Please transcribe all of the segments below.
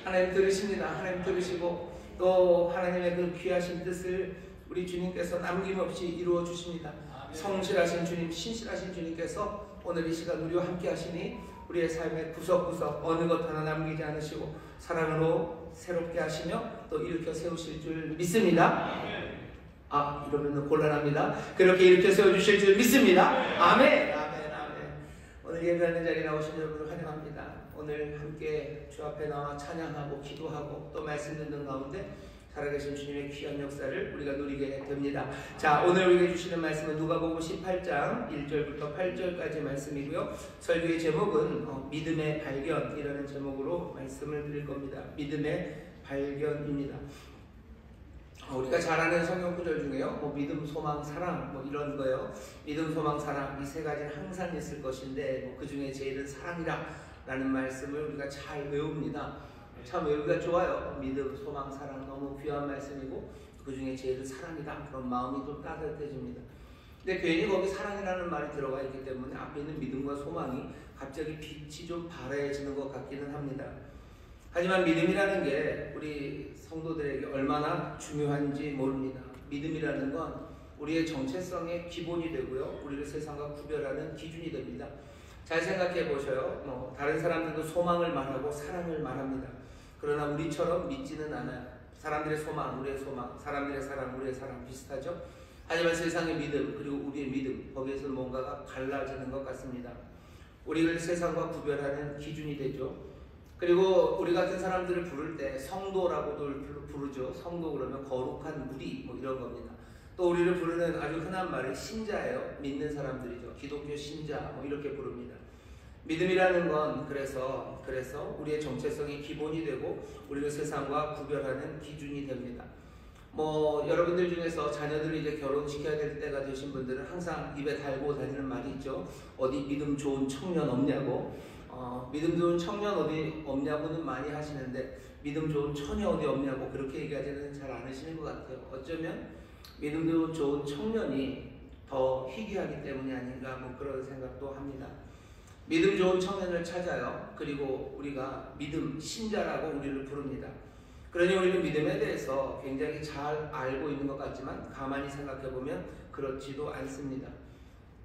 하나님 들으십니다. 하나님 들으시고 또 하나님의 그 귀하신 뜻을 우리 주님께서 남김없이 이루어 주십니다. 성실하신 주님, 신실하신 주님께서 오늘 이 시간 우리와 함께 하시니 우리의 삶의 구석구석 어느 것 하나 남기지 않으시고 사랑으로 새롭게 하시며 또 일으켜 세우실 줄 믿습니다. 이러면 곤란합니다. 그렇게 일으켜 세워주실 줄 믿습니다. 아멘. 아멘. 아멘. 오늘 예배하는 자리에 나오신 여러분을 환영합니다. 오늘 함께 주 앞에 나와 찬양하고 기도하고 또 말씀 듣는 가운데 살아계신 주님의 귀한 역사를 우리가 누리게 됩니다. 자, 오늘 우리가 주시는 말씀은 누가복음 18장 1절부터 8절까지 말씀이고요. 설교의 제목은 믿음의 발견이라는 제목으로 말씀을 드릴 겁니다. 믿음의 발견입니다. 우리가 잘 아는 성경 구절 중에요. 믿음, 소망, 사랑 이런 거요. 믿음, 소망, 사랑 이 세 가지는 항상 있을 것인데 그 중에 제일은 사랑이라 라는 말씀을 우리가 잘 외웁니다. 참 외우기가 좋아요. 믿음, 소망, 사랑 너무 귀한 말씀이고 그 중에 제일은 사랑이다. 그런 마음이 좀 따뜻해집니다. 근데 괜히 거기 사랑이라는 말이 들어가 있기 때문에 앞에 있는 믿음과 소망이 갑자기 빛이 좀 바래지는 것 같기는 합니다. 하지만 믿음이라는 게 우리 성도들에게 얼마나 중요한지 모릅니다. 믿음이라는 건 우리의 정체성의 기본이 되고요. 우리를 세상과 구별하는 기준이 됩니다. 잘 생각해 보셔요. 다른 사람들도 소망을 말하고 사랑을 말합니다. 그러나 우리처럼 믿지는 않아요. 사람들의 소망, 우리의 소망, 사람들의 사랑, 우리의 사랑 비슷하죠? 하지만 세상의 믿음, 그리고 우리의 믿음, 거기에서 뭔가가 갈라지는 것 같습니다. 우리를 세상과 구별하는 기준이 되죠. 그리고 우리 같은 사람들을 부를 때 성도라고도 부르죠. 성도 그러면 거룩한 무리 이런 겁니다. 또 우리를 부르는 아주 흔한 말이 신자예요. 믿는 사람들이죠. 기독교 신자 이렇게 부릅니다. 믿음이라는 건 그래서 우리의 정체성이 기본이 되고 우리를 세상과 구별하는 기준이 됩니다. 여러분들 중에서 자녀들을 이제 결혼시켜야 될 때가 되신 분들은 항상 입에 달고 다니는 말이 있죠. 어디 믿음 좋은 청년 없냐고. 믿음 좋은 청년 어디 없냐고는 많이 하시는데 믿음 좋은 처녀 어디 없냐고 그렇게 얘기하지는 잘 않으시는 것 같아요. 어쩌면 믿음 좋은 청년이 더 희귀하기 때문이 아닌가 그런 생각도 합니다. 믿음 좋은 청년을 찾아요. 그리고 우리가 믿음 신자라고 우리를 부릅니다. 그러니 우리는 믿음에 대해서 굉장히 잘 알고 있는 것 같지만 가만히 생각해보면 그렇지도 않습니다.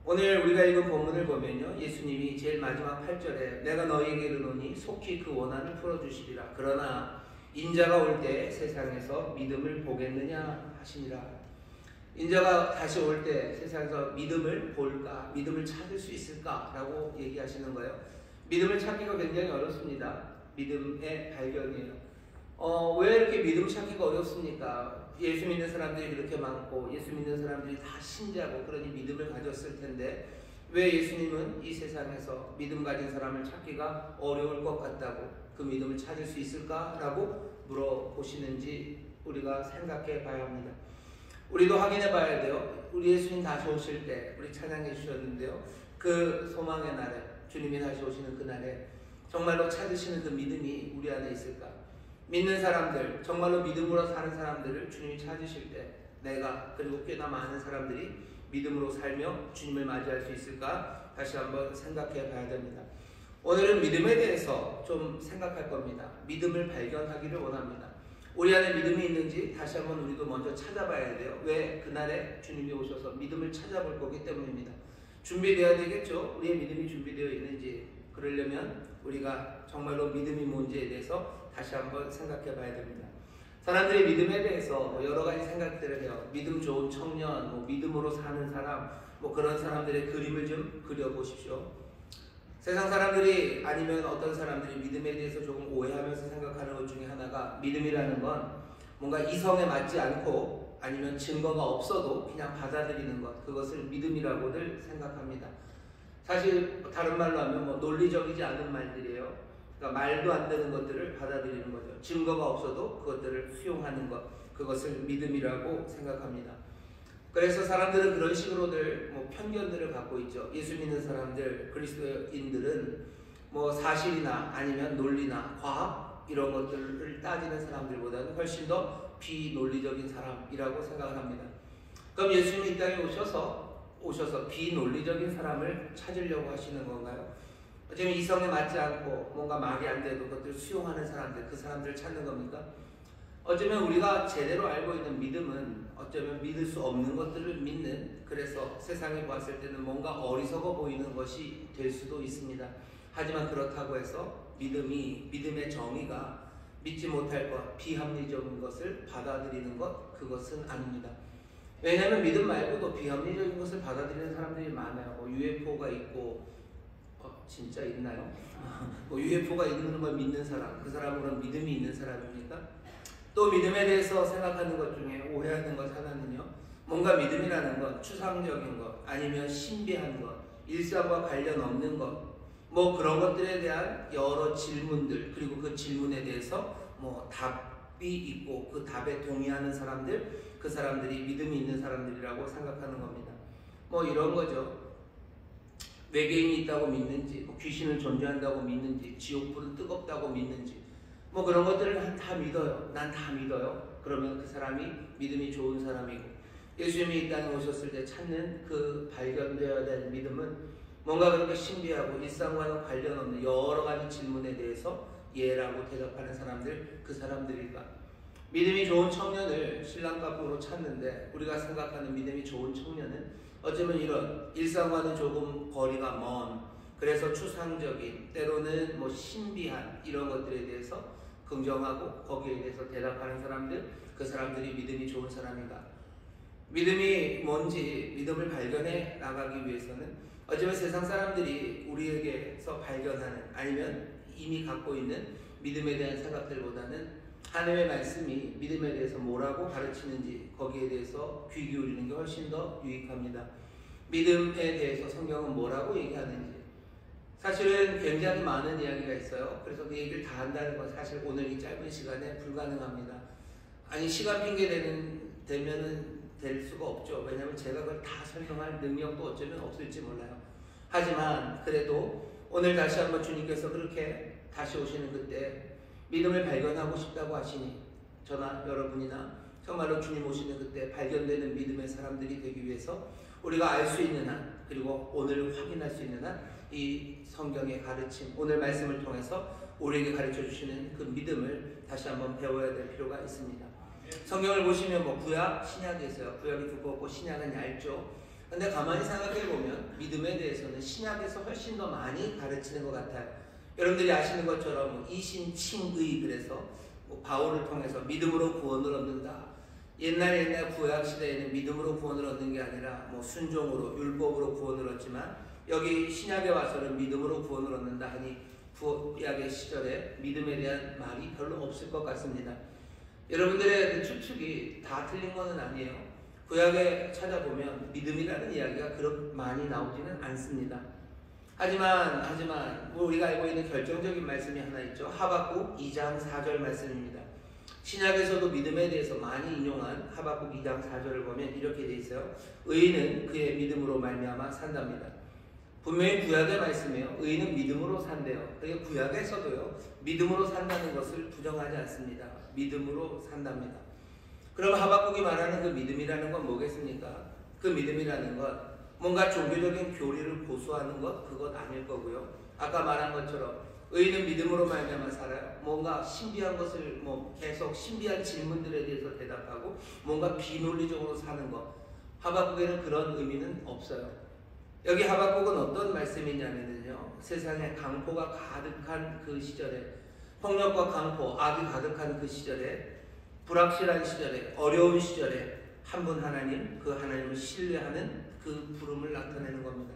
오늘 우리가 읽은 본문을 보면요. 예수님이 제일 마지막 8절에 내가 너희에게 이르노니 속히 그 원한을 풀어주시리라. 그러나 인자가 올 때 세상에서 믿음을 보겠느냐 하시니라. 인자가 다시 올 때 세상에서 믿음을 볼까? 믿음을 찾을 수 있을까? 라고 얘기하시는 거예요. 믿음을 찾기가 굉장히 어렵습니다. 믿음의 발견이에요. 왜 이렇게 믿음 찾기가 어렵습니까? 예수 믿는 사람들이 그렇게 많고 예수 믿는 사람들이 다 신자고 그러니 믿음을 가졌을 텐데 왜 예수님은 이 세상에서 믿음 가진 사람을 찾기가 어려울 것 같다고 그 믿음을 찾을 수 있을까라고 물어보시는지 우리가 생각해 봐야 합니다. 우리도 확인해 봐야 돼요. 우리 예수님 다시 오실 때 우리 찬양해 주셨는데요. 그 소망의 날에 주님이 다시 오시는 그날에 정말로 찾으시는 그 믿음이 우리 안에 있을까? 믿는 사람들, 정말로 믿음으로 사는 사람들을 주님이 찾으실 때 내가 그리고 꽤나 많은 사람들이 믿음으로 살며 주님을 맞이할 수 있을까? 다시 한번 생각해 봐야 됩니다. 오늘은 믿음에 대해서 좀 생각할 겁니다. 믿음을 발견하기를 원합니다. 우리 안에 믿음이 있는지 다시 한번 우리도 먼저 찾아봐야 돼요. 왜? 그날에 주님이 오셔서 믿음을 찾아볼 거기 때문입니다. 준비되어야 되겠죠? 우리의 믿음이 준비되어 있는지. 그러려면 우리가 정말로 믿음이 뭔지에 대해서 다시 한번 생각해 봐야 됩니다. 사람들의 믿음에 대해서 여러 가지 생각들을 해요. 믿음 좋은 청년, 믿음으로 사는 사람, 그런 사람들의 그림을 좀 그려보십시오. 세상 사람들이 아니면 어떤 사람들이 믿음에 대해서 조금 오해하면서 생각하는 것 중에 하나가 믿음이라는 건 뭔가 이성에 맞지 않고 아니면 증거가 없어도 그냥 받아들이는 것, 그것을 믿음이라고들 생각합니다. 사실 다른 말로 하면 논리적이지 않은 말들이에요. 그러니까 말도 안 되는 것들을 받아들이는 거죠. 증거가 없어도 그것들을 수용하는 것, 그것을 믿음이라고 생각합니다. 그래서 사람들은 그런 식으로들 편견들을 갖고 있죠. 예수 믿는 사람들, 그리스도인들은 사실이나 아니면 논리나 과학 이런 것들을 따지는 사람들보다는 훨씬 더 비논리적인 사람이라고 생각을 합니다. 그럼 예수님이 이 땅에 오셔서 비논리적인 사람을 찾으려고 하시는 건가요? 어쩌면 이성에 맞지 않고 뭔가 말이 안 돼도 그것들을 수용하는 사람들, 그 사람들을 찾는 겁니까? 어쩌면 우리가 제대로 알고 있는 믿음은 어쩌면 믿을 수 없는 것들을 믿는, 그래서 세상에 보았을 때는 뭔가 어리석어 보이는 것이 될 수도 있습니다. 하지만 그렇다고 해서 믿음의 정의가 믿지 못할 것, 비합리적인 것을 받아들이는 것, 그것은 아닙니다. 왜냐하면 믿음 말고도 비합리적인 것을 받아들이는 사람들이 많아요. UFO가 있고, 진짜 있나요? UFO가 있는 걸 믿는 사람, 그 사람은 믿음이 있는 사람입니까? 또 믿음에 대해서 생각하는 것 중에 오해하는 것 하나는요, 뭔가 믿음이라는 것, 추상적인 것, 아니면 신비한 것, 일상과 관련 없는 것, 뭐 그런 것들에 대한 여러 질문들, 그리고 그 질문에 대해서 뭐 답이 있고 그 답에 동의하는 사람들, 그 사람들이 믿음이 있는 사람들이라고 생각하는 겁니다. 뭐 이런 거죠. 외계인이 있다고 믿는지, 뭐 귀신은 존재한다고 믿는지, 지옥불은 뜨겁다고 믿는지, 뭐 그런 것들을 다 믿어요. 난 다 믿어요. 그러면 그 사람이 믿음이 좋은 사람이고, 예수님이 이 땅에 오셨을 때 찾는 그 발견되어야 될 믿음은 뭔가 그렇게 신비하고 일상과는 관련 없는 여러 가지 질문에 대해서 예라고 대답하는 사람들, 그 사람들일까? 믿음이 좋은 청년을 신랑감으로 찾는데, 우리가 생각하는 믿음이 좋은 청년은 어쩌면 이런 일상과는 조금 거리가 먼, 그래서 추상적인, 때로는 뭐 신비한 이런 것들에 대해서 긍정하고 거기에 대해서 대답하는 사람들, 그 사람들이 믿음이 좋은 사람인가? 믿음이 뭔지, 믿음을 발견해 나가기 위해서는 어쩌면 세상 사람들이 우리에게서 발견하는, 아니면 이미 갖고 있는 믿음에 대한 생각들보다는 하나님의 말씀이 믿음에 대해서 뭐라고 가르치는지 거기에 대해서 귀 기울이는 게 훨씬 더 유익합니다. 믿음에 대해서 성경은 뭐라고 얘기하는지, 사실은 굉장히 많은 이야기가 있어요. 그래서 그 얘기를 다 한다는 건 사실 오늘 이 짧은 시간에 불가능합니다. 아니, 시간 핑계 되면은 될 수가 없죠. 왜냐하면 제가 그걸 다 설명할 능력도 어쩌면 없을지 몰라요. 하지만 그래도 오늘 다시 한번 주님께서 그렇게 다시 오시는 그때 믿음을 발견하고 싶다고 하시니, 저나 여러분이나 정말로 주님 오시는 그때 발견되는 믿음의 사람들이 되기 위해서 우리가 알 수 있는 한, 그리고 오늘 확인할 수 있는 한, 이 성경의 가르침, 오늘 말씀을 통해서 우리에게 가르쳐 주시는 그 믿음을 다시 한번 배워야 될 필요가 있습니다. 성경을 보시면 뭐 구약, 신약이 있어요. 구약이 두껍고 신약은 얇죠. 근데 가만히 생각해 보면 믿음에 대해서는 신약에서 훨씬 더 많이 가르치는 것 같아요. 여러분들이 아시는 것처럼 이신칭의, 그래서 뭐 바울을 통해서 믿음으로 구원을 얻는다. 옛날 구약 시대에는 믿음으로 구원을 얻는 게 아니라 뭐 순종으로, 율법으로 구원을 얻지만, 여기 신약에 와서는 믿음으로 구원을 얻는다 하니 구약의 시절에 믿음에 대한 말이 별로 없을 것 같습니다. 여러분들의 그 추측이 다 틀린 것은 아니에요. 구약에 찾아보면 믿음이라는 이야기가 그렇게 많이 나오지는 않습니다. 하지만 우리가 알고 있는 결정적인 말씀이 하나 있죠. 하박국 2장 4절 말씀입니다. 신약에서도 믿음에 대해서 많이 인용한 하박국 2장 4절을 보면 이렇게 되어 있어요. 의인은 그의 믿음으로 말미암아 산답니다. 분명히 구약의 말씀이에요. 의인은 믿음으로 산대요. 그러니까 구약에서도요, 믿음으로 산다는 것을 부정하지 않습니다. 믿음으로 산답니다. 그럼 하박국이 말하는 그 믿음이라는 건 뭐겠습니까? 그 믿음이라는 건 뭔가 종교적인 교리를 고수하는 것, 그것 아닐 거고요. 아까 말한 것처럼 의인은 믿음으로 말미암아 살아요. 뭔가 신비한 것을 계속 신비한 질문들에 대해서 대답하고 뭔가 비논리적으로 사는 것. 하박국에는 그런 의미는 없어요. 여기 하박국은 어떤 말씀이냐면요, 세상에 강포가 가득한 그 시절에, 폭력과 강포, 악이 가득한 그 시절에, 불확실한 시절에, 어려운 시절에 한 분 하나님, 그 하나님을 신뢰하는 그 부름을 나타내는 겁니다.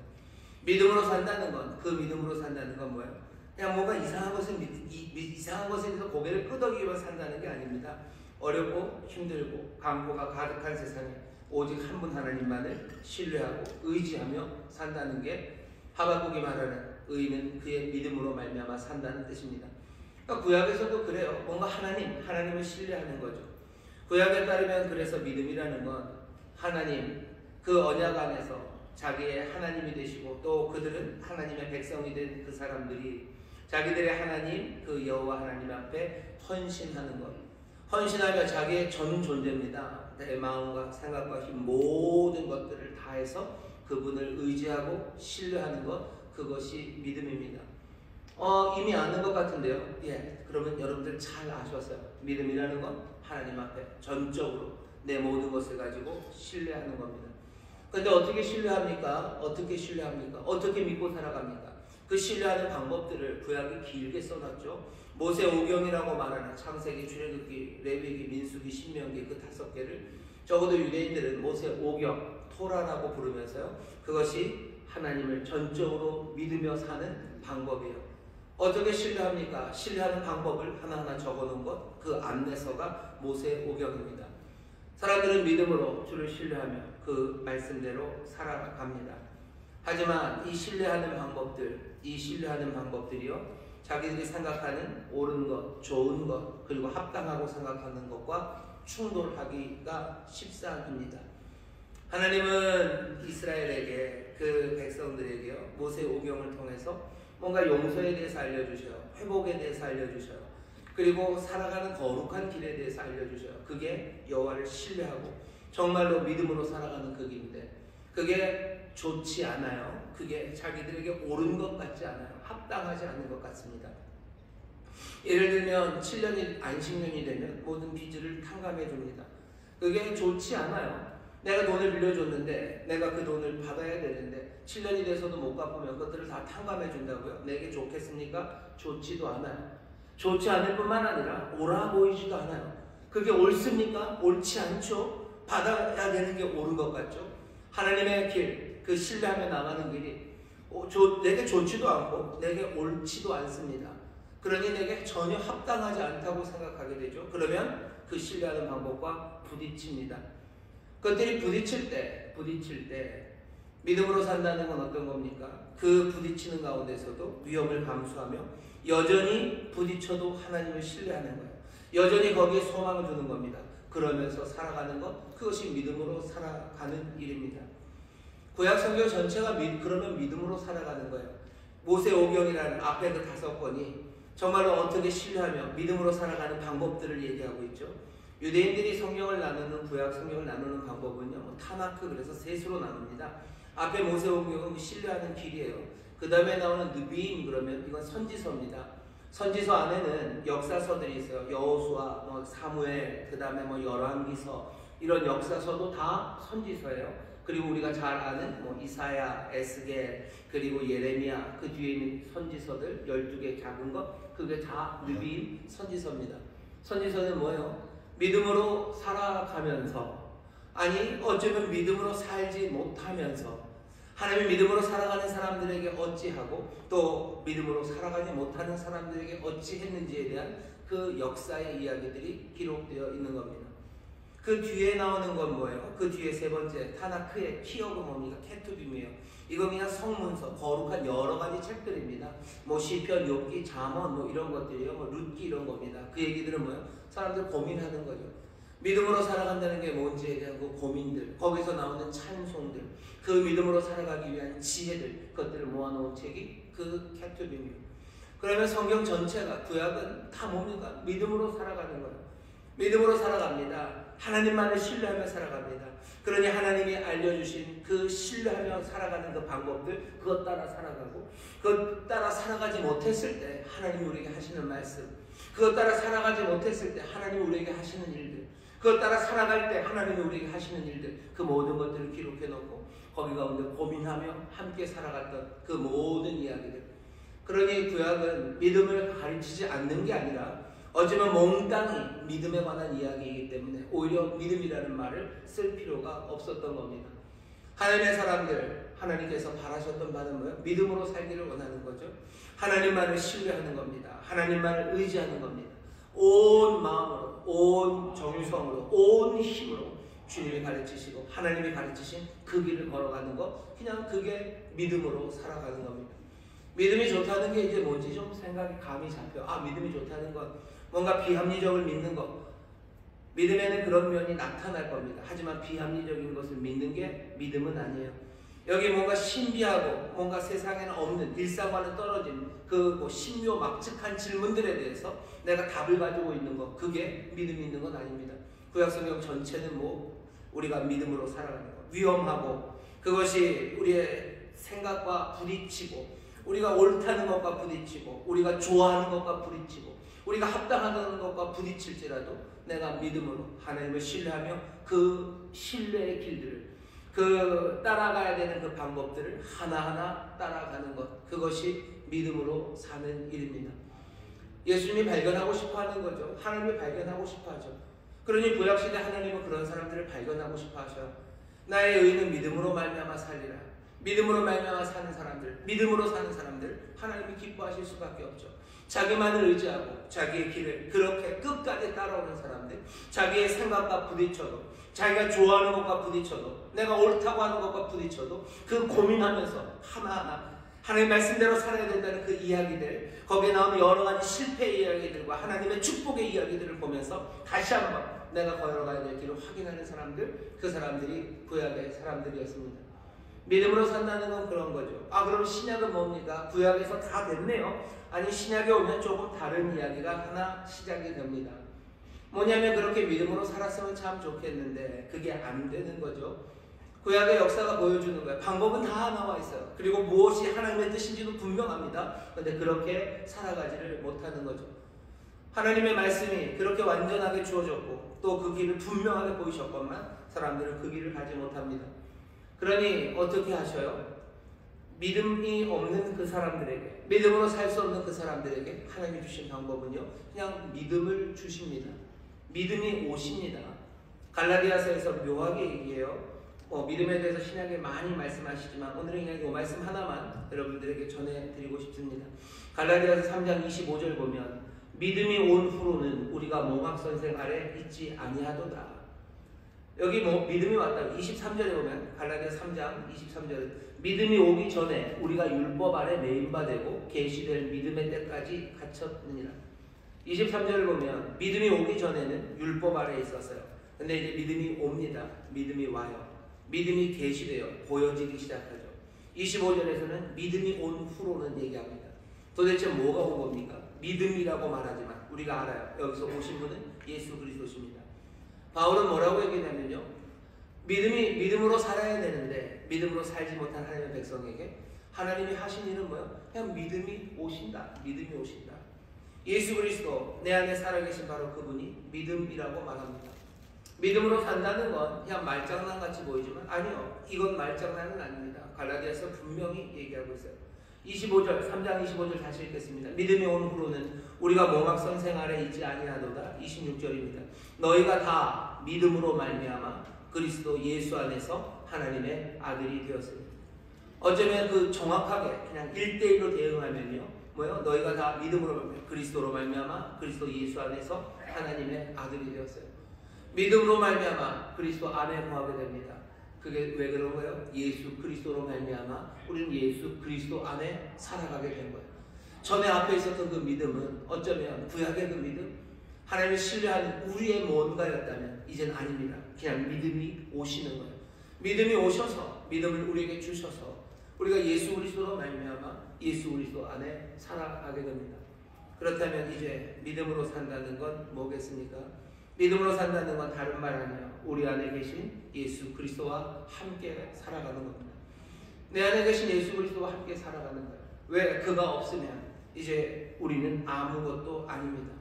믿음으로 산다는 건, 그 믿음으로 산다는 건 뭐예요? 그냥 뭔가 이상한 것에 대해서 고개를 끄덕이기만 산다는 게 아닙니다. 어렵고 힘들고 강포가 가득한 세상에 오직 한 분 하나님만을 신뢰하고 의지하며 산다는 게 하박국이 말하는 의인은 그의 믿음으로 말미암아 산다는 뜻입니다. 그러니까 구약에서도 그래요. 뭔가 하나님을 신뢰하는 거죠. 구약에 따르면 그래서 믿음이라는 건 하나님, 그 언약 안에서 자기의 하나님이 되시고, 또 그들은 하나님의 백성이 된 그 사람들이 자기들의 하나님, 그 여호와 하나님 앞에 헌신하는 것. 헌신하며 자기의 전 존재입니다. 내 마음과 생각과 힘, 모든 것들을 다해서 그분을 의지하고 신뢰하는 것, 그것이 믿음입니다. 이미 아는 것 같은데요. 예, 그러면 여러분들 잘 아셨어요. 믿음이라는 건 하나님 앞에 전적으로 내 모든 것을 가지고 신뢰하는 겁니다. 근데 어떻게 신뢰합니까? 어떻게 신뢰합니까? 어떻게 믿고 살아갑니까? 그 신뢰하는 방법들을 구약이 길게 써놨죠. 모세오경이라고 말하는 창세기, 출애굽기, 레위기, 민수기, 신명기 그 5개를 적어도 유대인들은 모세오경, 토라라고 부르면서요. 그것이 하나님을 전적으로 믿으며 사는 방법이에요. 어떻게 신뢰합니까? 신뢰하는 방법을 하나하나 적어놓은 것, 그 안내서가 모세오경입니다. 사람들은 믿음으로 주를 신뢰하며 그 말씀대로 살아갑니다. 하지만 이 신뢰하는 방법들이요, 자기들이 생각하는 옳은 것, 좋은 것, 그리고 합당하고 생각하는 것과 충돌하기가 십상입니다. 하나님은 이스라엘에게, 그 백성들에게요, 모세오경을 통해서 뭔가 용서에 대해서 알려주셔요. 회복에 대해서 알려주셔요. 그리고 살아가는 거룩한 길에 대해서 알려주셔요. 그게 여호와를 신뢰하고 정말로 믿음으로 살아가는 그 길인데, 그게 좋지 않아요. 그게 자기들에게 옳은 것 같지 않아요. 합당하지 않은 것 같습니다. 예를 들면 7년이 안식년이 되면 모든 빚을 탕감해 줍니다. 그게 좋지 않아요. 내가 돈을 빌려줬는데 내가 그 돈을 받아야 되는데 7년이 돼서도 못 갚으면 그것들을 다 탕감해 준다고요? 내게 좋겠습니까? 좋지도 않아요. 좋지 않을 뿐만 아니라 옳아 보이지도 않아요. 그게 옳습니까? 옳지 않죠. 받아야 되는 게 옳은 것 같죠. 하나님의 길, 그 신뢰하며 나가는 길이 내게 좋지도 않고 내게 옳지도 않습니다. 그러니 내게 전혀 합당하지 않다고 생각하게 되죠. 그러면 그 신뢰하는 방법과 부딪힙니다. 그것들이 부딪힐 때 믿음으로 산다는 건 어떤 겁니까? 그 부딪히는 가운데서도 위험을 감수하며 여전히 부딪혀도 하나님을 신뢰하는 거예요. 여전히 거기에 소망을 두는 겁니다. 그러면서 살아가는 것, 그것이 믿음으로 살아가는 일입니다. 구약 성경 전체가 그러면 믿음으로 살아가는 거예요. 모세오경이라는 앞에 그 5권이 정말로 어떻게 신뢰하며 믿음으로 살아가는 방법들을 얘기하고 있죠. 유대인들이 성경을 나누는, 구약 성경을 나누는 방법은요, 타나크, 그래서 셋으로 나눕니다. 앞에 모세오경은 신뢰하는 길이에요. 그 다음에 나오는 느비임, 그러면 이건 선지서입니다. 선지서 안에는 역사서들이 있어요. 여호수아, 사무엘, 그 다음에 열왕기서, 이런 역사서도 다 선지서예요. 그리고 우리가 잘 아는 이사야, 에스겔, 그리고 예레미야, 그 뒤에 있는 선지서들 12개 작은 것, 그게 다 느비임 선지서입니다. 선지서는 뭐예요? 믿음으로 살아가면서, 아니 어쩌면 믿음으로 살지 못하면서 하나님의 믿음으로 살아가는 사람들에게 어찌하고 또 믿음으로 살아가지 못하는 사람들에게 어찌했는지에 대한 그 역사의 이야기들이 기록되어 있는 겁니다. 그 뒤에 나오는 건 뭐예요? 그 뒤에 세 번째 타나크의 키어가 뭡니까? 케투빔이에요. 이거 그냥 성문서, 거룩한 여러 가지 책들입니다. 시편, 욥기, 잠언 이런 것들이요. 룻기 이런 겁니다. 그 얘기들은 뭐예요? 사람들 고민하는 거죠. 믿음으로 살아간다는 게 뭔지에 대한 그 고민들, 거기서 나오는 찬송들, 그 믿음으로 살아가기 위한 지혜들, 그것들을 모아놓은 책이 그 케투빔이에요. 그러면 성경 전체가, 구약은 다 뭡니까? 믿음으로 살아가는 거예요. 믿음으로 살아갑니다. 하나님만을 신뢰하며 살아갑니다. 그러니 하나님이 알려주신 그 신뢰하며 살아가는 그 방법들, 그것 따라 살아가고, 그것 따라 살아가지 못했을 때 하나님이 우리에게 하시는 말씀, 그것 따라 살아가지 못했을 때 하나님이 우리에게 하시는 일들, 그것 따라 살아갈 때 하나님이 우리에게 하시는 일들, 그 모든 것들을 기록해 놓고 거기 가운데 고민하며 함께 살아갔던 그 모든 이야기들. 그러니 구약은 믿음을 가르치지 않는 게 아니라 어쩌면 몽땅이 믿음에 관한 이야기이기 때문에 오히려 믿음이라는 말을 쓸 필요가 없었던 겁니다. 하나님의 사람들, 하나님께서 바라셨던 바는 뭐예요? 믿음으로 살기를 원하는 거죠. 하나님만을 신뢰하는 겁니다. 하나님만을 의지하는 겁니다. 온 마음으로, 온 정성으로, 온 힘으로 주님이 가르치시고 하나님이 가르치신 그 길을 걸어가는 것, 그냥 그게 믿음으로 살아가는 겁니다. 믿음이 좋다는 게 이제 뭔지 좀 생각이 감이 잡혀. 믿음이 좋다는 건 뭔가 비합리적을 믿는 것. 믿음에는 그런 면이 나타날 겁니다. 하지만 비합리적인 것을 믿는 게 믿음은 아니에요. 여기 뭔가 신비하고 뭔가 세상에는 없는, 일상과는 떨어진 그 신묘 막측한 질문들에 대해서 내가 답을 가지고 있는 것, 그게 믿음이 있는 건 아닙니다. 구약성경 전체는 우리가 믿음으로 살아가는 것, 위험하고 그것이 우리의 생각과 부딪히고 우리가 옳다는 것과 부딪히고 우리가 좋아하는 것과 부딪히고 우리가 합당하다는 것과 부딪힐지라도 내가 믿음으로 하나님을 신뢰하며 그 신뢰의 길들을 그 따라가야 되는 그 방법들을 하나하나 따라가는 것, 그것이 믿음으로 사는 일입니다. 예수님이 발견하고 싶어하는 거죠. 하나님을 발견하고 싶어하죠. 그러니 구약시대 하나님은 그런 사람들을 발견하고 싶어하셔요. 나의 의는 믿음으로 말미암아 살리라. 믿음으로 말미암아 사는 사람들, 믿음으로 사는 사람들 하나님이 기뻐하실 수밖에 없죠. 자기만을 의지하고 자기의 길을 그렇게 끝까지 따라오는 사람들, 자기의 생각과 부딪혀도, 자기가 좋아하는 것과 부딪혀도, 내가 옳다고 하는 것과 부딪혀도 그 고민하면서 하나하나 하나님의 말씀대로 살아야 된다는 그 이야기들, 거기에 나오는 여러 가지 실패의 이야기들과 하나님의 축복의 이야기들을 보면서 다시 한번 내가 걸어가야 될 길을 확인하는 사람들, 그 사람들이 구약의 사람들이었습니다. 믿음으로 산다는 건 그런 거죠. 아, 그럼 신약은 뭡니까? 구약에서 다 됐네요. 아니, 신약에 오면 조금 다른 이야기가 하나 시작이 됩니다. 뭐냐면 그렇게 믿음으로 살았으면 참 좋겠는데 그게 안 되는 거죠. 구약의 역사가 보여주는 거예요. 방법은 다 나와 있어요. 그리고 무엇이 하나님의 뜻인지도 분명합니다. 그런데 그렇게 살아가지를 못하는 거죠. 하나님의 말씀이 그렇게 완전하게 주어졌고 또 그 길을 분명하게 보이셨건만 사람들은 그 길을 가지 못합니다. 그러니 어떻게 하셔요? 믿음이 없는 그 사람들에게, 믿음으로 살 수 없는 그 사람들에게 하나님이 주신 방법은요, 그냥 믿음을 주십니다. 믿음이 오십니다. 갈라디아서에서 묘하게 얘기해요. 믿음에 대해서 신약에 많이 말씀하시지만 오늘은 그냥 이 말씀 하나만 여러분들에게 전해드리고 싶습니다. 갈라디아서 3장 25절 보면 믿음이 온 후로는 우리가 몽학선생 아래 있지 아니하도다. 여기 믿음이 왔다. 23절에 보면 갈라디아서 3장 23절은 믿음이 오기 전에 우리가 율법 아래 매인바 되고 계시될 믿음의 때까지 갇혔느니라. 23절을 보면 믿음이 오기 전에는 율법 아래 있었어요. 근데 이제 믿음이 옵니다. 믿음이 와요. 믿음이 계시되어 보여지기 시작하죠. 25절에서는 믿음이 온 후로는 얘기합니다. 도대체 뭐가 온 겁니까? 믿음이라고 말하지만 우리가 알아요. 여기서 오신 분은 예수 그리스도십니다. 바울은 뭐라고 얘기하냐면요, 믿음으로 살아야 되는데 믿음으로 살지 못한 하나님의 백성에게 하나님이 하신 일은 뭐예요? 그냥 믿음이 오신다. 믿음이 오신다. 예수 그리스도 내 안에 살아계신 바로 그분이 믿음이라고 말합니다. 믿음으로 산다는 건 그냥 말장난같이 보이지만 아니요, 이건 말장난은 아닙니다. 갈라디아서 분명히 얘기하고 있어요. 25절, 3장 25절 다시 읽겠습니다. 믿음이 온 후로는 우리가 몽학선생 아래 있지 아니하도다. 26절입니다. 너희가 다 믿음으로 말미암아 그리스도 예수 안에서 하나님의 아들이 되었습니다. 어쩌면 그 정확하게 그냥 1대1로 대응하면요, 뭐요? 너희가 다 믿음으로 말미암아 그리스도로 말미암아 그리스도 예수 안에서 하나님의 아들이 되었어요. 믿음으로 말미암아 그리스도 안에 거하게 됩니다. 그게 왜 그런 거예요? 예수 그리스도로 말미암아 우리는 예수 그리스도 안에 살아가게 된 거예요. 전에 앞에 있었던 그 믿음은 어쩌면 구약의 그 믿음, 하나님을 신뢰하는 우리의 뭔가였다면 이제는 아닙니다. 그냥 믿음이 오시는 거예요. 믿음이 오셔서 믿음을 우리에게 주셔서 우리가 예수 그리스도로 말미암아 예수 그리스도 안에 살아가게 됩니다. 그렇다면 이제 믿음으로 산다는 건 뭐겠습니까? 믿음으로 산다는 건 다른 말 아니에요. 우리 안에 계신 예수 그리스도와 함께 살아가는 겁니다. 내 안에 계신 예수 그리스도와 함께 살아가는 거예요. 왜? 그가 없으면 이제 우리는 아무것도 아닙니다.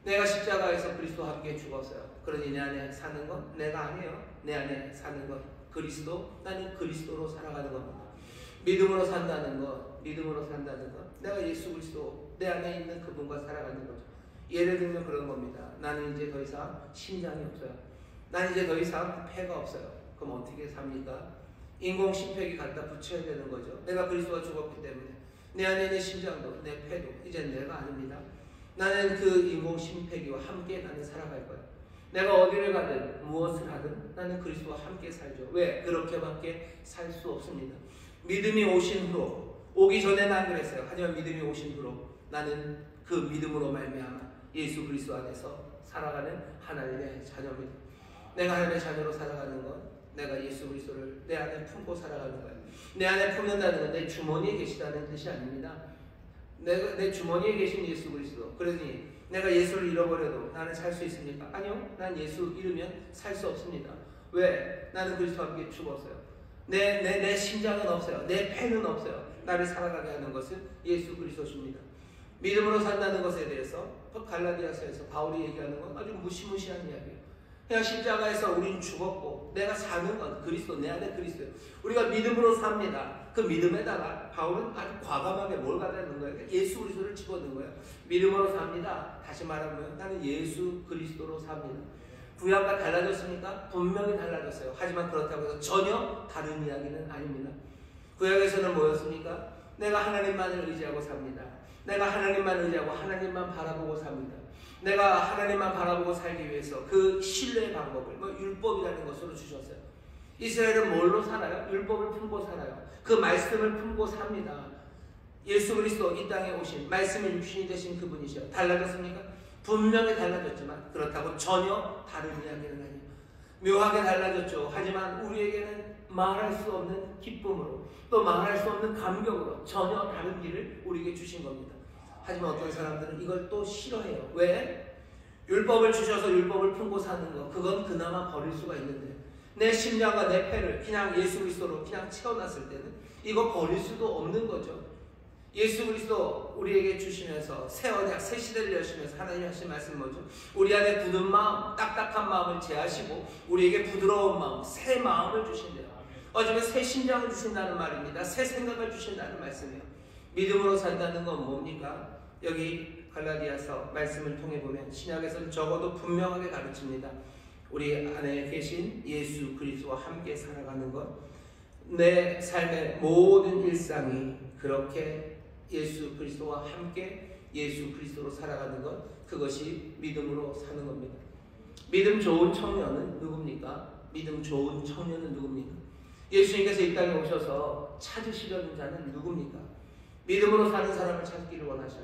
내가 십자가에서 그리스도와 함께 죽었어요. 그러니 내 안에 사는 건 내가 아니에요. 내 안에 사는 건 그리스도, 나는 그리스도로 살아가는 겁니다. 믿음으로 산다는 것, 내가 예수 그리스도 내 안에 있는 그분과 살아가는 거죠. 예를 들면 그런 겁니다. 나는 이제 더 이상 심장이 없어요. 나는 이제 더 이상 폐가 없어요. 그럼 어떻게 삽니까? 인공 심폐기 갖다 붙여야 되는 거죠. 내가 그리스도가 죽었기 때문에 내 안에 있는 심장도 내 폐도 이제 내가 아닙니다. 나는 그 인공 심폐기와 함께 나는 살아갈 거예요. 내가 어디를 가든 무엇을 하든 나는 그리스도와 함께 살죠. 왜? 그렇게밖에 살 수 없습니다. 믿음이 오신 후로, 오기 전에는 안 그랬어요. 하지만 믿음이 오신 후로 나는 그 믿음으로 말미암아 예수 그리스도 안에서 살아가는 하나님의 자녀입니다. 내가 하나님의 자녀로 살아가는 건 내가 예수 그리스도를 내 안에 품고 살아가는 거예요. 내 안에 품는다는 건 내 주머니에 계시다는 뜻이 아닙니다. 내 주머니에 계신 예수 그리스도. 그러니 내가 예수를 잃어버려도 나는 살 수 있습니까? 아니요. 난 예수 잃으면 살 수 없습니다. 왜? 나는 그리스도와 함께 죽었어요. 내 심장은 없어요. 내 폐는 없어요. 나를 살아가게 하는 것은 예수 그리스도십니다. 믿음으로 산다는 것에 대해서 갈라디아서에서 바울이 얘기하는 건 아주 무시무시한 이야기예요. 그냥 십자가에서 우리는 죽었고 내가 사는 건 그리스도, 내 안에 그리스도예요. 우리가 믿음으로 삽니다. 그 믿음에다가 바울은 아주 과감하게 뭘 가져는 거예요? 예수 그리스도를 집어넣은 거예요. 믿음으로 삽니다. 다시 말하면 나는 예수 그리스도로 삽니다. 구약과 달라졌습니까? 분명히 달라졌어요. 하지만 그렇다고 해서 전혀 다른 이야기는 아닙니다. 구약에서는 뭐였습니까? 내가 하나님만을 의지하고 삽니다. 내가 하나님만 의지하고 하나님만 바라보고 삽니다. 내가 하나님만 바라보고 살기 위해서 그 신뢰의 방법을 율법이라는 것으로 주셨어요. 이스라엘은 뭘로 살아요? 율법을 품고 살아요. 그 말씀을 품고 삽니다. 예수 그리스도 이 땅에 오신 말씀의 육신이 되신 그분이시여. 달라졌습니까? 분명히 달라졌지만 그렇다고 전혀 다른 이야기는 아니에요. 묘하게 달라졌죠. 하지만 우리에게는 말할 수 없는 기쁨으로 또 말할 수 없는 감격으로 전혀 다른 길을 우리에게 주신 겁니다. 하지만 어떤 사람들은 이걸 또 싫어해요. 왜? 율법을 주셔서 율법을 품고 사는 거, 그건 그나마 버릴 수가 있는데 내 심장과 내 폐를 그냥 예수 그리스도로 그냥 채워놨을 때는 이거 버릴 수도 없는 거죠. 예수 그리스도 우리에게 주시면서 새 언약, 새 시대를 여시면서 하나님 하신 말씀은 뭐죠? 우리 안에 굳은 마음, 딱딱한 마음을 제하시고 우리에게 부드러운 마음, 새 마음을 주신대요. 어쩌면 새 심장을 주신다는 말입니다. 새 생각을 주신다는 말씀이에요. 믿음으로 산다는 건 뭡니까? 여기 갈라디아서 말씀을 통해 보면 신약에서는 적어도 분명하게 가르칩니다. 우리 안에 계신 예수 그리스도와 함께 살아가는 것, 내 삶의 모든 일상이 그렇게 예수 그리스도와 함께 예수 그리스도로 살아가는 것, 그것이 믿음으로 사는 겁니다. 믿음 좋은 청년은 누굽니까? 믿음 좋은 청년은 누굽니까? 예수님께서 이 땅에 오셔서 찾으시려는 자는 누굽니까? 믿음으로 사는 사람을 찾기를 원하셔.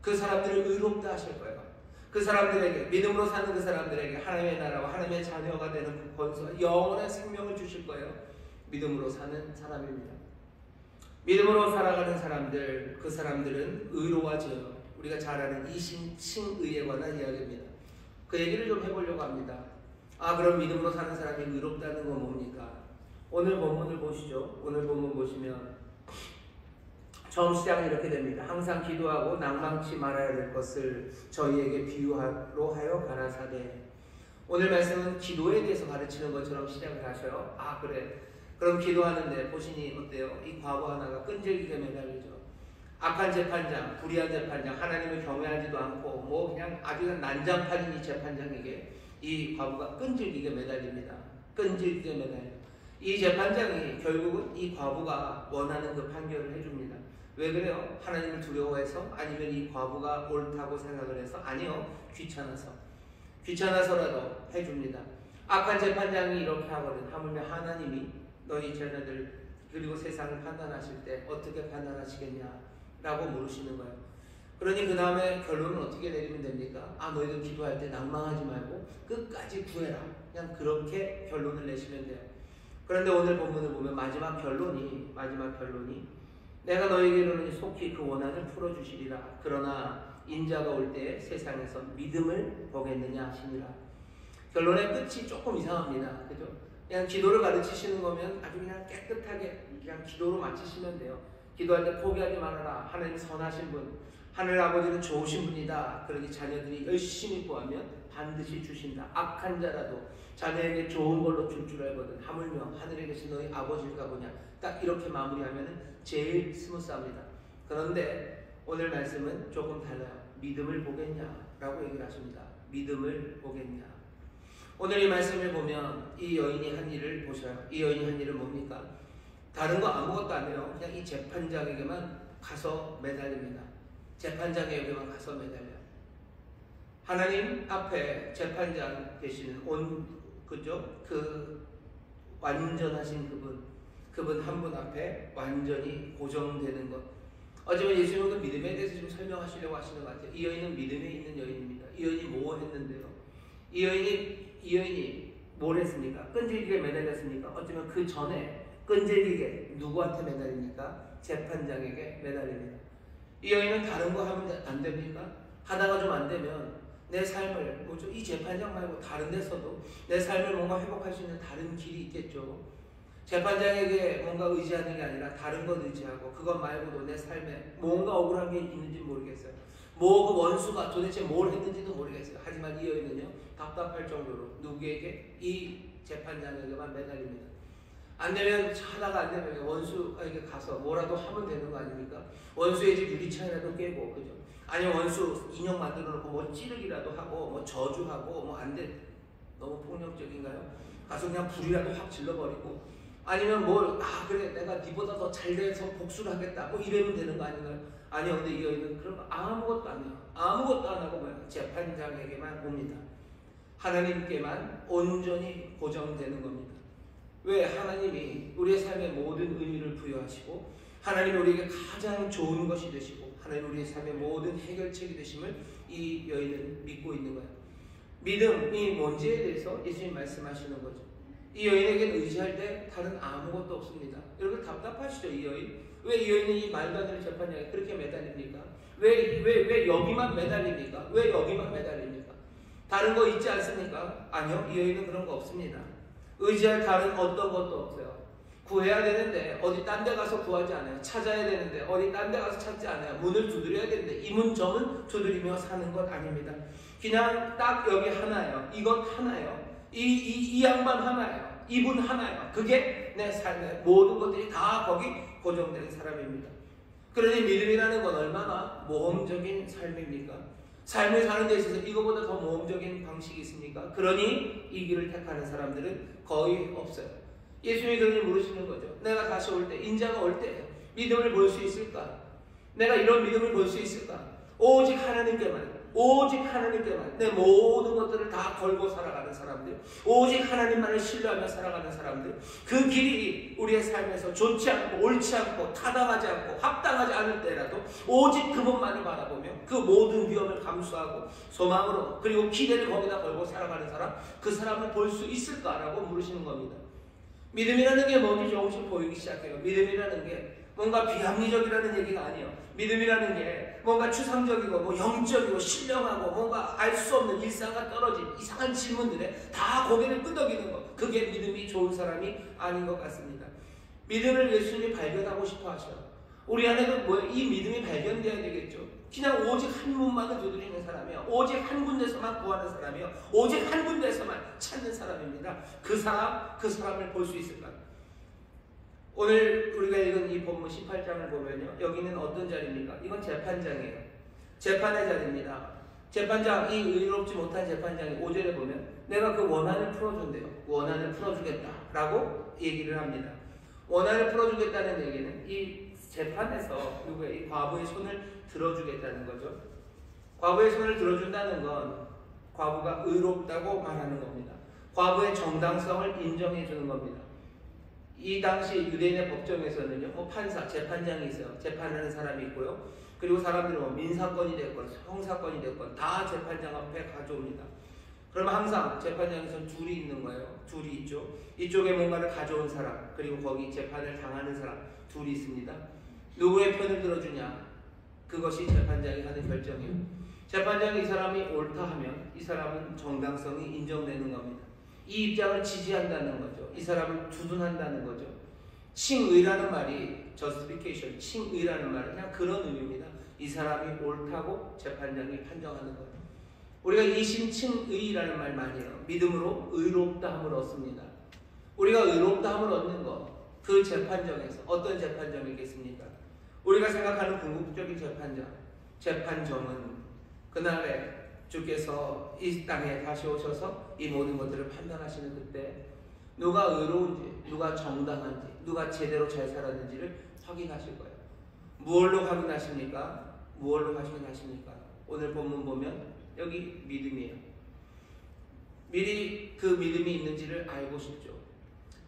그 사람들을 의롭다 하실 거예요. 그 사람들에게, 믿음으로 사는 그 사람들에게 하나님의 나라와 하나님의 자녀가 되는 그 권세와 영원한 생명을 주실 거예요. 믿음으로 사는 사람입니다. 믿음으로 살아가는 사람들, 그 사람들은 의로워져요. 우리가 잘 아는 이신칭의에 관한 이야기입니다. 그 얘기를 좀 해보려고 합니다. 그럼 믿음으로 사는 사람이 의롭다는 건 뭡니까? 오늘 본문을 보시죠. 오늘 본문 보시면 처음 시작은 이렇게 됩니다. 항상 기도하고 낭망치 말아야 될 것을 저희에게 비유로 하여 가라사대. 오늘 말씀은 기도에 대해서 가르치는 것처럼 시작을 하셔요. 그래. 그럼 기도하는데 보시니 어때요? 이 과부 하나가 끈질기게 매달리죠. 악한 재판장, 불의한 재판장, 하나님을 경외하지도 않고 그냥 아주 난장판인 이 재판장에게 이 과부가 끈질기게 매달립니다. 끈질기게 매달려. 이 재판장이 결국은 이 과부가 원하는 그 판결을 해줍니다. 왜 그래요? 하나님을 두려워해서? 아니면 이 과부가 옳다고 생각을 해서? 아니요. 귀찮아서라도 해줍니다. 악한 재판장이 이렇게 하거든. 하물며 하나님이 너희 자녀들 그리고 세상을 판단하실 때 어떻게 판단하시겠냐 라고 물으시는 거예요. 그러니 그 다음에 결론은 어떻게 내리면 됩니까? 너희들 기도할 때 낭망하지 말고 끝까지 구해라. 그냥 그렇게 결론을 내시면 돼요. 그런데 오늘 본문을 보면 마지막 결론이 내가 너희에게로는 속히 그 원한을 풀어주시리라. 그러나 인자가 올 때에 세상에서 믿음을 보겠느냐 하시니라. 결론의 끝이 조금 이상합니다. 그죠? 그냥 기도를 가르치시는 거면 아주 그냥 깨끗하게 그냥 기도로 마치시면 돼요. 기도할 때 포기하지 말아라. 하나님 선하신 분, 하늘 아버지는 좋으신 분이다. 그러니 자녀들이 열심히 구하면 반드시 주신다. 악한 자라도 자녀에게 좋은 걸로 줄 줄 알거든. 하물며 하늘에 계신 너희 아버지가 보냐. 딱 이렇게 마무리하면 제일 스무스합니다. 그런데 오늘 말씀은 조금 달라요. 믿음을 보겠냐라고 얘기를 하십니다. 믿음을 보겠냐. 오늘 이 말씀을 보면 이 여인이 한 일을 보셔요. 이 여인이 한 일은 뭡니까? 다른 거 아무것도 안 해요. 그냥 이 재판장에게만 가서 매달립니다. 재판장에게만 가서 매달려요. 하나님 앞에 재판장 되시는 그 완전하신 그분 한 분 앞에 완전히 고정되는 것. 어쩌면 예수님은 믿음에 대해서 좀 설명하시려고 하시는 것 같아요. 이 여인은 믿음에 있는 여인입니다. 이 여인이 뭐 했는데요? 이 여인이 뭘 했습니까? 끈질기게 매달렸습니까? 어쩌면 그 전에 끈질기게 누구한테 매달립니까? 재판장에게 매달립니다. 이 여인은 다른 거 하면 안 됩니까? 하다가 좀 안 되면 내 삶을 이 재판장 말고 다른 데서도 내 삶을 뭔가 회복할 수 있는 다른 길이 있겠죠. 재판장에게 뭔가 의지하는 게 아니라 다른 것 의지하고 그것 말고도 내 삶에 뭔가 억울한 게 있는지 모르겠어요. 뭐 그 원수가 도대체 뭘 했는지도 모르겠어요. 하지만 이 여인은요, 답답할 정도로 누구에게? 이 재판장에게만 매달립니다. 안 되면 하다가 안 되면 원수에게 가서 뭐라도 하면 되는 거 아닙니까? 원수의 집 유리창이라도 깨고, 그죠? 아니면 원수 인형 만들어 놓고 뭐 찌르기라도 하고 뭐 저주하고 뭐 안 돼. 너무 폭력적인가요? 가서 그냥 불이라도 확 질러버리고, 아니면 그래 내가 니보다 더 잘 돼서 복수를 하겠다 뭐 이러면 되는 거 아닌가요? 아니요. 근데 이 여인은 그런 거 아무것도 안 해요. 아무것도 안 하고 재판장에게만 옵니다. 하나님께만 온전히 고정되는 겁니다. 왜? 하나님이 우리의 삶에 모든 의미를 부여하시고 하나님이 우리에게 가장 좋은 것이 되시고 하나님 우리의 삶의 모든 해결책이 되심을 이 여인은 믿고 있는 거예요. 믿음이 뭔지에 대해서 예수님 말씀하시는 거죠. 이 여인에게는 의지할 때 다른 아무것도 없습니다. 여러분 답답하시죠? 이 여인? 왜 이 여인이 이 말도 안 되는 재판장에 그렇게 매달립니까? 왜 여기만 매달립니까? 왜 여기만 매달립니까? 다른 거 있지 않습니까? 아니요. 이 여인은 그런 거 없습니다. 의지할 다른 어떤 것도 없어요. 구해야 되는데 어디 딴 데 가서 구하지 않아요. 찾아야 되는데 어디 딴 데 가서 찾지 않아요. 문을 두드려야 되는데 이 문 저 문 두드리며 사는 것 아닙니다. 그냥 딱 여기 하나예요. 이것 하나예요. 이 양반 하나예요. 이분 하나예요. 그게 내 삶의 모든 것들이 다 거기 고정된 사람입니다. 그러니 믿음이라는 건 얼마나 모험적인 삶입니까? 삶을 사는 데 있어서 이거보다 더 모험적인 방식이 있습니까? 그러니 이 길을 택하는 사람들은 거의 없어요. 예수님이 그러니 물으시는 거죠. 내가 다시 올 때, 인자가 올 때 믿음을 볼 수 있을까? 내가 이런 믿음을 볼 수 있을까? 오직 하나님께만, 오직 하나님께만 내 모든 것들을 다 걸고 살아가는 사람들, 오직 하나님만을 신뢰하며 살아가는 사람들, 그 길이 우리의 삶에서 좋지 않고 옳지 않고 타당하지 않고 합당하지 않을 때라도 오직 그분만을 바라보며 그 모든 위험을 감수하고 소망으로 그리고 기대를 거기다 걸고 살아가는 사람, 그 사람을 볼 수 있을까라고 물으시는 겁니다. 믿음이라는 게 뭔지 조금씩 보이기 시작해요. 믿음이라는 게 뭔가 비합리적이라는 얘기가 아니에요. 믿음이라는 게 뭔가 추상적이고 뭐 영적이고 신령하고 뭔가 알 수 없는 일상과 떨어진 이상한 질문들에 다 고개를 끄덕이는 것, 그게 믿음이 좋은 사람이 아닌 것 같습니다. 믿음을 예수님이 발견하고 싶어 하셔요. 우리 안에도 이 믿음이 발견돼야 되겠죠. 그냥 오직 한 문만을 두드리는 사람이요, 오직 한 군데서만 구하는 사람이요, 오직 한 군데서만 찾는 사람입니다. 그 사람을 볼 수 있을까? 오늘 우리가 읽은 이 본문 18장을 보면요, 여기는 어떤 자리입니까? 이건 재판장이에요. 재판의 자리입니다. 재판장, 이 의롭지 못한 재판장이 5절에 보면 내가 그 원한을 풀어준대요. 원한을 풀어주겠다라고 얘기를 합니다. 원한을 풀어주겠다는 얘기는 이 재판에서 이 과부의 손을 들어주겠다는 거죠. 과부의 손을 들어준다는 건 과부가 의롭다고 말하는 겁니다. 과부의 정당성을 인정해 주는 겁니다. 이 당시 유대인의 법정에서는요, 판사, 재판장이 있어요. 재판하는 사람이 있고요. 그리고 사람들은 민사건이 됐건 형사건이 됐건 다 재판장 앞에 가져옵니다. 그러면 항상 재판장에서는 둘이 있는 거예요. 둘이 있죠. 이쪽에 뭔가를 가져온 사람, 그리고 거기 재판을 당하는 사람 둘이 있습니다. 누구의 편을 들어주냐? 그것이 재판장이 하는 결정이에요. 재판장이 이 사람이 옳다 하면 이 사람은 정당성이 인정되는 겁니다. 이 입장을 지지한다는 거죠. 이 사람을 두둔한다는 거죠. 칭의라는 말이 justification, 칭의라는 말은 그냥 그런 의미입니다. 이 사람이 옳다고 재판장이 판정하는 거예요. 우리가 이심칭의라는 말 많이 해요. 믿음으로 의롭다함을 얻습니다. 우리가 의롭다함을 얻는 것, 그 재판정에서 어떤 재판정이겠습니까? 우리가 생각하는 궁극적인 재판정은 그날에 주께서 이 땅에 다시 오셔서 이 모든 것들을 판단하시는 그때 누가 의로운지, 누가 정당한지, 누가 제대로 잘 살았는지를 확인하실 거예요. 무엇로 확인하십니까? 무엇로 확인하십니까? 오늘 본문 보면 여기 믿음이에요. 미리 그 믿음이 있는지를 알고 싶죠.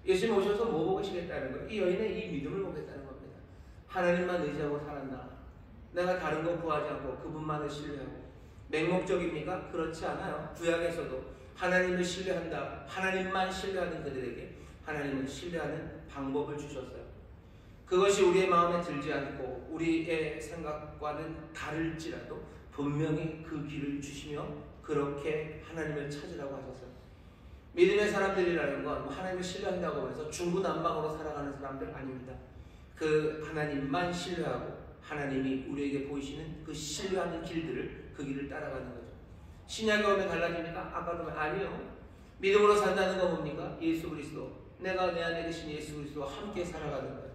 예수님 오셔서 뭐 보고 계시겠다는 거예요? 이 여인의 이 믿음을 보겠다는 겁니다. 하나님만 의지하고 살았나? 내가 다른 거 구하지 않고 그분만을 신뢰하고. 맹목적입니까? 그렇지 않아요. 구약에서도 하나님을 신뢰한다, 하나님만 신뢰하는 그들에게 하나님은 신뢰하는 방법을 주셨어요. 그것이 우리의 마음에 들지 않고 우리의 생각과는 다를지라도 분명히 그 길을 주시며 그렇게 하나님을 찾으라고 하셨어요. 믿음의 사람들이라는 건 하나님을 신뢰한다고 해서 중구난방으로 살아가는 사람들 아닙니다. 그 하나님만 신뢰하고 하나님이 우리에게 보이시는 그 신뢰하는 길들을 그 길을 따라가는 거죠. 신약에 오면 달라집니까? 아까도 아니요. 믿음으로 산다는 건 뭡니까? 예수 그리스도. 내가 내 안에 계신 예수 그리스도와 함께 살아가는 거예요.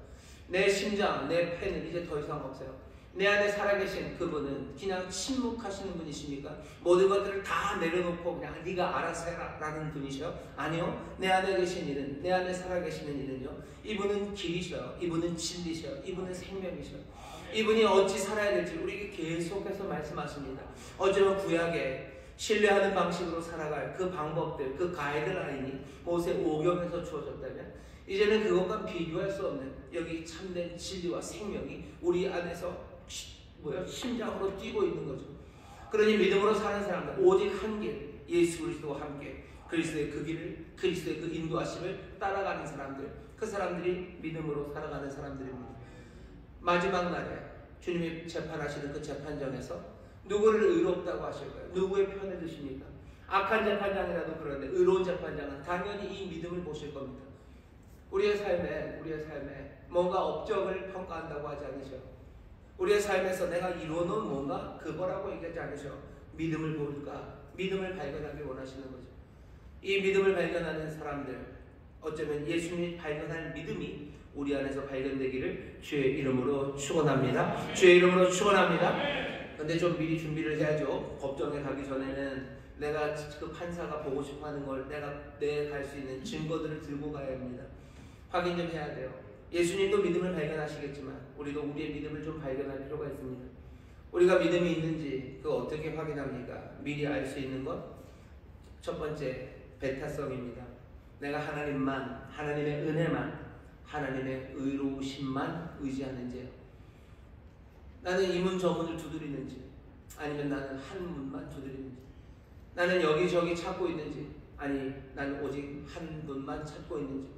내 심장, 내 폐는 이제 더 이상 없어요. 내 안에 살아계신 그분은 그냥 침묵하시는 분이십니까? 모든 것들을 다 내려놓고 그냥 네가 알아서 해라 라는 분이셔요? 아니요. 내 안에 계신 이는, 내 안에 살아계시는 이는요, 이분은 길이셔요. 이분은 진리셔요. 이분은 생명이셔요. 이분이 어찌 살아야 될지 우리에게 계속해서 말씀하십니다. 어쩌면 구약에 신뢰하는 방식으로 살아갈 그 방법들, 그 가이드라인이 모세 오경에서 주어졌다면 이제는 그것과 비교할 수 없는 여기 참된 진리와 생명이 우리 안에서 심장으로 뛰고 있는 거죠. 그러니 믿음으로 사는 사람들 오직 한 길, 예수 그리스도와 함께 그리스도의 그 길을, 그리스도의 그 인도하심을 따라가는 사람들, 그 사람들이 믿음으로 살아가는 사람들입니다. 마지막 날에 주님이 재판하시는 그 재판정에서 누구를 의롭다고 하실까요? 누구의 편을 드십니까? 악한 재판장이라도 그런데 의로운 재판장은 당연히 이 믿음을 보실 겁니다. 우리의 삶에 뭔가 업적을 평가한다고 하지 않으셔. 우리의 삶에서 내가 이루어놓은 뭔가 그거라고 얘기하지 않으셔. 믿음을 모를까? 믿음을 발견하길 원하시는 거죠. 이 믿음을 발견하는 사람들, 어쩌면 예수님이 발견할 믿음이 우리 안에서 발견되기를 주의 이름으로 축원합니다. 주의 이름으로 축원합니다. 근데 좀 미리 준비를 해야죠. 법정에 가기 전에는 내가 그 판사가 보고 싶어하는 걸 내가 갈 수 있는 증거들을 들고 가야 합니다. 확인 좀 해야 돼요. 예수님도 믿음을 발견하시겠지만 우리도 우리의 믿음을 좀 발견할 필요가 있습니다. 우리가 믿음이 있는지 그거 어떻게 확인합니까? 미리 알 수 있는 것 첫 번째 배타성입니다. 내가 하나님만, 하나님의 은혜만, 하나님의 의로우심만 의지하는지요. 나는 이 문 저 문을 두드리는지, 아니면 나는 한 문만 두드리는지, 나는 여기저기 찾고 있는지, 아니 나는 오직 한 분만 찾고 있는지,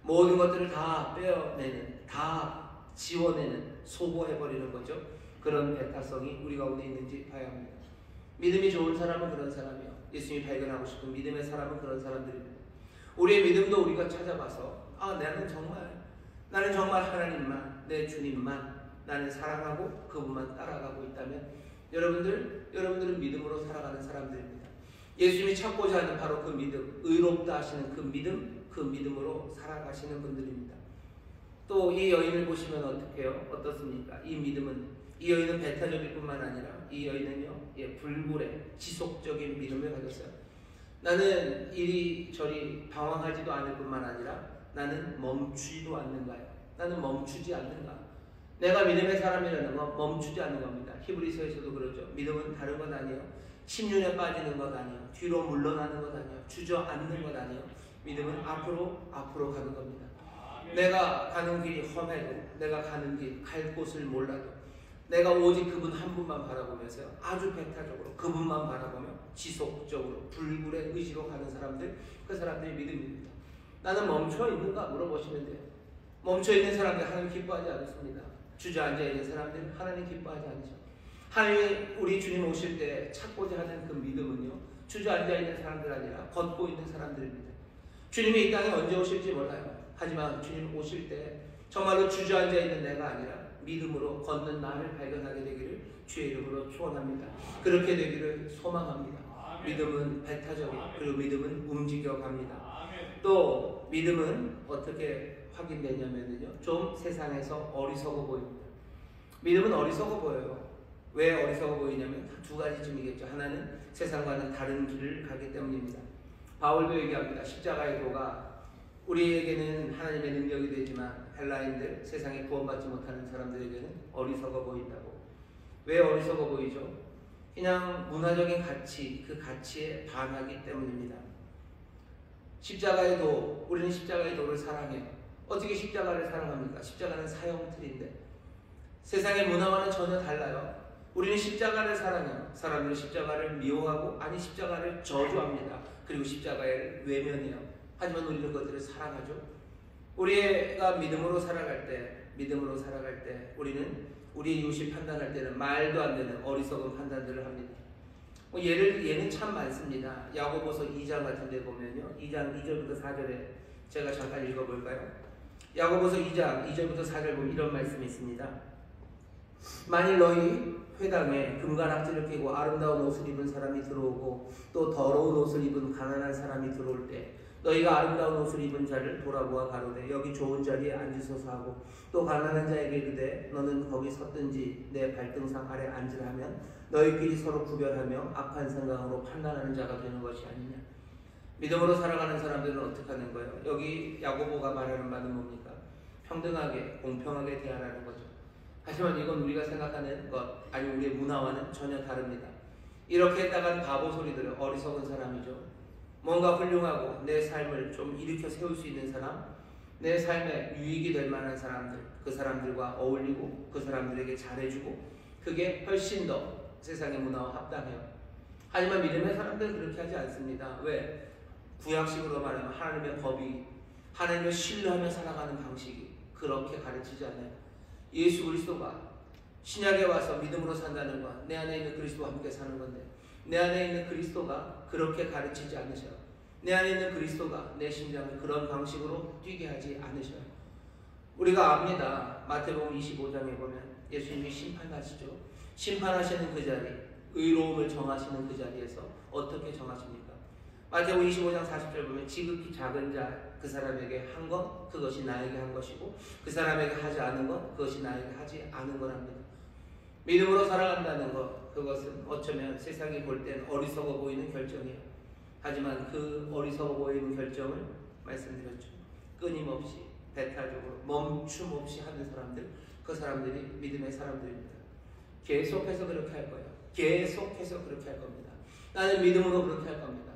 모든 것들을 다 빼어내는, 다 지워내는, 소거해버리는 거죠. 그런 배타성이 우리 가운데 있는지 봐야 합니다. 믿음이 좋은 사람은 그런 사람이요. 예수님이 발견하고 싶은 믿음의 사람은 그런 사람들입니다. 우리의 믿음도 우리가 찾아봐서 나는 정말 하나님만, 내 주님만 나는 사랑하고 그분만 따라가고 있다면 여러분들은 믿음으로 살아가는 사람들입니다. 예수님이 찾고자 하는 바로 그 믿음, 의롭다 하시는 그 믿음으로 살아가시는 분들입니다. 또 이 여인을 보시면 어떻습니까? 이 여인은 배타적일 뿐만 아니라 이 여인은요, 불굴의 지속적인 믿음을 가졌어요. 나는 이리저리 방황하지도 않을 뿐만 아니라 나는 멈추지도 않는가요? 나는 멈추지 않는가? 내가 믿음의 사람이라는 건 멈추지 않는 겁니다. 히브리서에서도 그러죠. 믿음은 다른 것 아니에요. 침륜에 빠지는 것 아니에요. 뒤로 물러나는 것 아니에요. 주저앉는 것 아니에요. 믿음은 앞으로 가는 겁니다. 내가 가는 길이 험해도, 내가 가는 길, 갈 곳을 몰라도 내가 오직 그분 한 분만 바라보면서요, 아주 배타적으로 그분만 바라보며 지속적으로 불굴의 의지로 가는 사람들, 그 사람들이 믿음입니다. 나는 멈춰 있는가 물어보시면 돼요. 멈춰 있는 사람들 하나님 기뻐하지 않습니다. 주저앉아 있는 사람들 하나님 기뻐하지 않죠. 하나님이 우리 주님 오실 때 찾고자 하는 그 믿음은요, 주저앉아 있는 사람들 아니라 걷고 있는 사람들입니다. 주님이 이 땅에 언제 오실지 몰라요. 하지만 주님 오실 때 정말로 주저앉아 있는 내가 아니라 믿음으로 걷는 나를 발견하게 되기를 주의 이름으로 축원합니다. 그렇게 되기를 소망합니다. 믿음은 배타적이고, 그리고 믿음은 움직여갑니다. 또 믿음은 어떻게 확인되냐면요, 좀 세상에서 어리석어 보입니다. 믿음은 어리석어 보여요. 왜 어리석어 보이냐면 두 가지쯤이겠죠. 하나는 세상과는 다른 길을 가기 때문입니다. 바울도 얘기합니다. 십자가의 도가 우리에게는 하나님의 능력이 되지만 헬라인들, 세상에 구원받지 못하는 사람들에게는 어리석어 보인다고. 왜 어리석어 보이죠? 그냥 문화적인 가치, 그 가치에 반하기 때문입니다. 십자가의 도, 우리는 십자가의 도를 사랑해요. 어떻게 십자가를 사랑합니까? 십자가는 사형틀인데 세상의 문화와는 전혀 달라요. 우리는 십자가를 사랑해요. 사람들은 십자가를 미워하고, 아니 십자가를 저주합니다. 그리고 십자가를 외면해요. 하지만 우리는 그것들을 사랑하죠. 우리가 믿음으로 살아갈 때 우리는 우리의 이웃이 판단할 때는 말도 안 되는 어리석은 판단들을 합니다. 예는 참 많습니다. 야고보서 2장 같은 데 보면요. 2장 2절부터 4절에 제가 잠깐 읽어볼까요? 야고보서 2장 2절부터 4절 보면 이런 말씀이 있습니다. 만일 너희 회당에 금과 낙지를 끼고 아름다운 옷을 입은 사람이 들어오고 또 더러운 옷을 입은 가난한 사람이 들어올 때 너희가 아름다운 옷을 입은 자를 돌아보아 가로되 여기 좋은 자리에 앉으소서 하고 또 가난한 자에게 이르되 너는 거기 섰든지 내 발등상 아래 앉으라 하면 너희끼리 서로 구별하며 악한 생각으로 판단하는 자가 되는 것이 아니냐. 믿음으로 살아가는 사람들은 어떻게 하는 거예요? 여기 야고보가 말하는 바는 뭡니까? 평등하게 공평하게 대하라는 거죠. 하지만 이건 우리가 생각하는 것 아니 우리의 문화와는 전혀 다릅니다. 이렇게 했다간 바보 소리들은 어리석은 사람이죠. 뭔가 훌륭하고 내 삶을 좀 일으켜 세울 수 있는 사람, 내 삶에 유익이 될 만한 사람들, 그 사람들과 어울리고 그 사람들에게 잘해주고 그게 훨씬 더 세상의 문화와 합당해요. 하지만 믿음의 사람들은 그렇게 하지 않습니다. 왜? 구약식으로 말하면 하나님의 법이 하나님을 신뢰하며 살아가는 방식이 그렇게 가르치지 않아요. 예수 그리스도가 신약에 와서 믿음으로 산다는 건 내 안에 있는 그리스도와 함께 사는 건데 내 안에 있는 그리스도가 그렇게 가르치지 않으셔요. 내 안에 있는 그리스도가 내 심장을 그런 방식으로 뛰게 하지 않으셔요. 우리가 압니다. 마태복음 25장에 보면 예수님이 심판하시죠. 심판하시는 그 자리, 의로움을 정하시는 그 자리에서 어떻게 정하십니까? 마태복음 25장 40절 보면 지극히 작은 자 그 사람에게 한 것 그것이 나에게 한 것이고 그 사람에게 하지 않은 것 그것이 나에게 하지 않은 거랍니다. 믿음으로 살아간다는 것 그것은 어쩌면 세상이 볼 땐 어리석어 보이는 결정이에요. 하지만 그 어리석어 보이는 결정을 말씀드렸죠. 끊임없이 배타적으로 멈춤 없이 하는 사람들 그 사람들이 믿음의 사람들입니다. 계속해서 그렇게 할 거예요. 계속해서 그렇게 할 겁니다. 나는 믿음으로 그렇게 할 겁니다.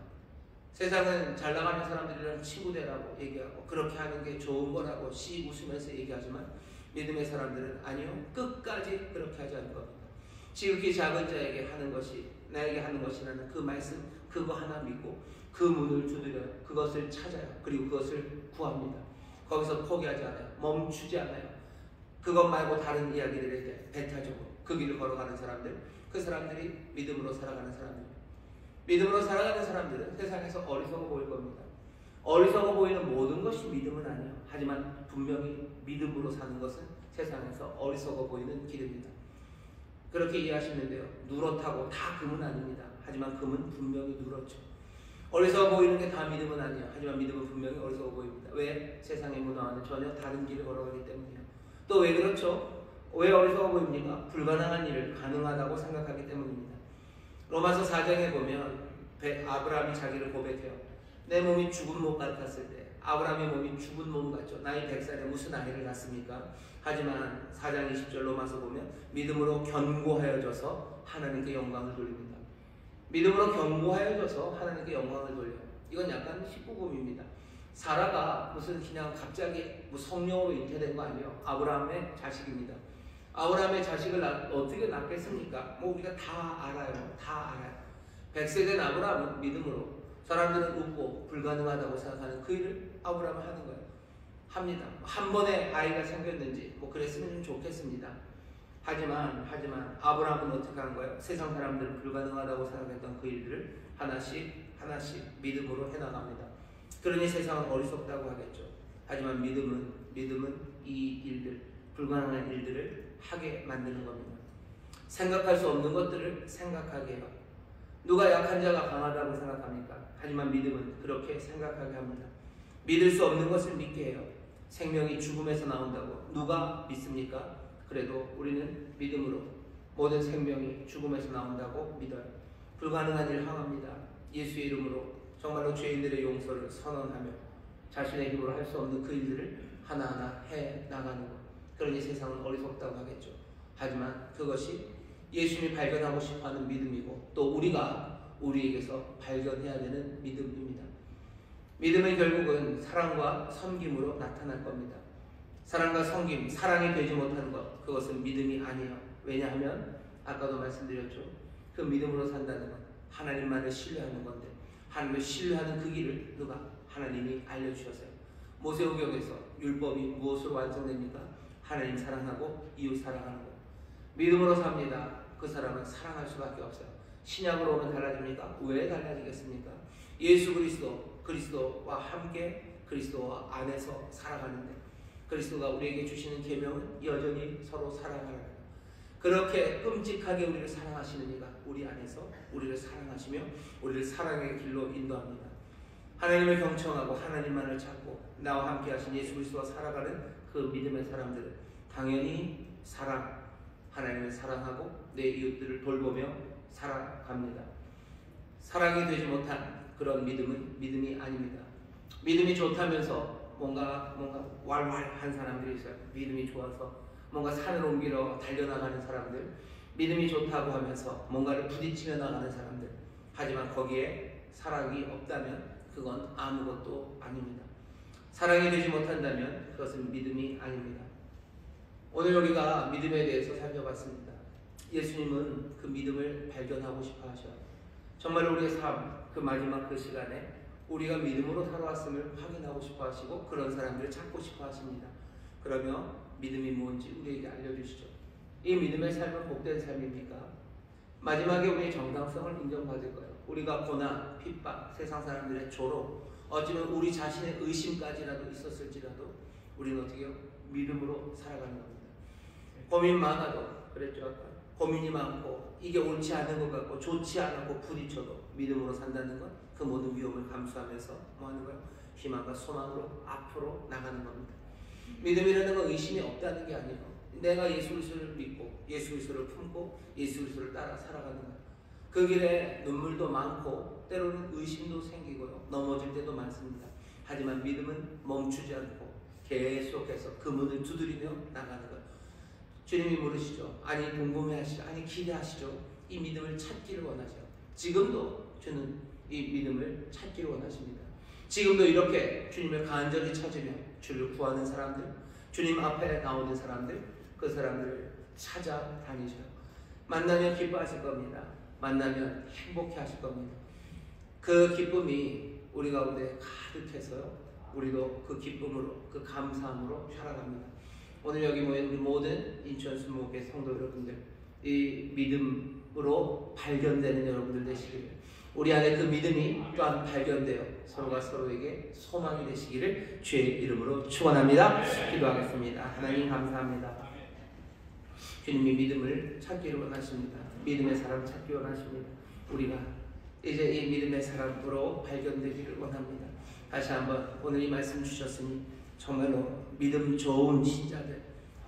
세상은 잘 나가는 사람들이랑 친구 되라고 얘기하고 그렇게 하는 게 좋은 거라고 씩 웃으면서 얘기하지만 믿음의 사람들은 아니요. 끝까지 그렇게 하지 않을 겁니다. 지극히 작은 자에게 하는 것이 나에게 하는 것이라는 그 말씀 그거 하나 믿고 그 문을 두드려요. 그것을 찾아요. 그리고 그것을 구합니다. 거기서 포기하지 않아요. 멈추지 않아요. 그것 말고 다른 이야기들에 배타적으로 그 길을 걸어가는 사람들 그 사람들이 믿음으로 살아가는 사람들 믿음으로 살아가는 사람들은 세상에서 어리석어 보일 겁니다. 어리석어 보이는 모든 것이 믿음은 아니에요. 하지만 분명히 믿음으로 사는 것은 세상에서 어리석어 보이는 길입니다. 그렇게 이해하시는데요. 누렇다고 다 금은 아닙니다. 하지만 금은 분명히 누렇죠. 어리석어 보이는 게 다 믿음은 아니에요. 하지만 믿음은 분명히 어리석어 보입니다. 왜? 세상의 문화와는 전혀 다른 길을 걸어가기 때문이에요. 또 왜 그렇죠? 왜 어리석어 보입니까? 불가능한 일을 가능하다고 생각하기 때문입니다. 로마서 4장에 보면 아브라함이 자기를 고백해요. 내 몸이 죽은 몸 같았을 때 아브라함의 몸이 죽은 몸 같죠. 나이 100살에 무슨 아이를 낳습니까? 하지만 4장 20절 로마서 보면 믿음으로 견고하여져서 하나님께 영광을 돌립니다. 믿음으로 견고하여져서 하나님께 영광을 돌려요. 이건 약간 19금입니다. 사라가 무슨 그냥 갑자기 성령으로 잉태된 거 아니에요. 아브라함의 자식입니다. 아브라함의 자식을 어떻게 낳겠습니까? 우리가 다 알아요. 다 알아요. 100세 된 아브라함은 믿음으로 사람들은 웃고 불가능하다고 생각하는 그 일을 아브라함은 하는 거예요. 합니다. 한 번에 아이가 생겼는지 그랬으면 좋겠습니다. 하지만 아브라함은 어떻게 한 거예요? 세상 사람들은 불가능하다고 생각했던 그 일들을 하나씩 믿음으로 해나갑니다. 그러니 세상은 어리석다고 하겠죠. 하지만 믿음은 이 일들, 불가능한 일들을 하게 만드는 겁니다. 생각할 수 없는 것들을 생각하게 해요. 누가 약한 자가 강하다고 생각합니까? 하지만 믿음은 그렇게 생각하게 합니다. 믿을 수 없는 것을 믿게 해요. 생명이 죽음에서 나온다고 누가 믿습니까? 그래도 우리는 믿음으로 모든 생명이 죽음에서 나온다고 믿어요. 불가능한 일을 항합니다. 예수의 이름으로 정말로 죄인들의 용서를 선언하며 자신의 힘으로 할 수 없는 그 일들을 하나하나 해 나가는 것. 그러니 세상은 어리석다고 하겠죠. 하지만 그것이 예수님이 발견하고 싶어하는 믿음이고 또 우리가 우리에게서 발견해야 되는 믿음입니다. 믿음은 결국은 사랑과 섬김으로 나타날 겁니다. 사랑과 섬김, 사랑이 되지 못하는 것, 그것은 믿음이 아니에요. 왜냐하면 아까도 말씀드렸죠. 그 믿음으로 산다는 건 하나님만을 신뢰하는 건데 하나님을 신뢰하는 그 길을 누가? 하나님이 알려주셨어요. 모세오경에서 율법이 무엇으로 완성됩니까? 하나님 사랑하고 이웃 사랑하는 것. 믿음으로 삽니다. 그 사람은 사랑할 수밖에 없어요. 신약으로는 달라집니까? 왜 달라지겠습니까? 예수 그리스도와 함께 그리스도 안에서 살아가는데 그리스도가 우리에게 주시는 계명은 여전히 서로 사랑하라는 것. 그렇게 끔찍하게 우리를 사랑하시는 이가 우리 안에서 우리를 사랑하시며 우리를 사랑의 길로 인도합니다. 하나님을 경청하고 하나님만을 찾고 나와 함께 하신 예수 그리스도와 살아가는 그 믿음의 사람들은 당연히 하나님을 사랑하고 내 이웃들을 돌보며 살아갑니다. 사랑이 되지 못한 그런 믿음은 믿음이 아닙니다. 믿음이 좋다면서 뭔가 왈왈한 사람들이 있어요. 믿음이 좋아서 뭔가 산을 옮기러 달려나가는 사람들, 믿음이 좋다고 하면서 뭔가를 부딪히며 나가는 사람들. 하지만 거기에 사랑이 없다면 그건 아무것도 아닙니다. 사랑이 되지 못한다면 그것은 믿음이 아닙니다. 오늘 우리가 믿음에 대해서 살펴봤습니다. 예수님은 그 믿음을 발견하고 싶어 하셔요. 정말 우리의 삶, 그 마지막 그 시간에 우리가 믿음으로 살아왔음을 확인하고 싶어 하시고 그런 사람들을 찾고 싶어 하십니다. 그러면 믿음이 뭔지 우리에게 알려주시죠. 이 믿음의 삶은 복된 삶입니까? 마지막에 우리의 정당성을 인정받을 거예요. 우리가 고난, 핍박, 세상 사람들의 조롱, 어쩌면 우리 자신의 의심까지라도 있었을지라도 우리는 어떻게 해요? 믿음으로 살아가는 겁니다. 고민 많아도 그랬죠. 아까 고민이 많고 이게 옳지 않은 것 같고 좋지 않고 부딪혀도 믿음으로 산다는 것, 그 모든 위험을 감수하면서 뭐 하는 거예요? 희망과 소망으로 앞으로 나가는 겁니다. 믿음이라는 건 의심이 없다는 게 아니고 내가 예수 그리스도를 믿고 예수 그리스도를 품고 예수 그리스도를 따라 살아가는 거예요. 그 길에 눈물도 많고 때로는 의심도 생기고요. 넘어질 때도 많습니다. 하지만 믿음은 멈추지 않고 계속해서 그 문을 두드리며 나가는 거예요. 주님이 물으시죠. 아니 궁금해하시죠. 아니 기대하시죠. 이 믿음을 찾기를 원하죠. 지금도 주는 이 믿음을 찾기를 원하십니다. 지금도 이렇게 주님을 간절히 찾으며 주를 구하는 사람들, 주님 앞에 나오는 사람들, 그 사람들을 찾아다니셔요. 만나면 기뻐하실 겁니다. 만나면 행복해 하실 겁니다. 그 기쁨이 우리 가운데 가득해서요. 우리도 그 기쁨으로, 그 감사함으로 살아갑니다. 오늘 여기 모인 우리 모든 인천 순목교회 성도 여러분들, 이 믿음으로 발견되는 여러분들 되시기를, 우리 안에 그 믿음이 또한 발견되어 서로가 서로에게 소망이 되시기를 주의 이름으로 축원합니다. 기도하겠습니다. 하나님 감사합니다. 주님이 믿음을 찾기를 원하십니다. 믿음의 사람 찾기 원하십니다. 우리가 이제 이 믿음의 사람으로 발견되기를 원합니다. 다시 한번 오늘 이 말씀 주셨으니 정말로 믿음 좋은 신자들,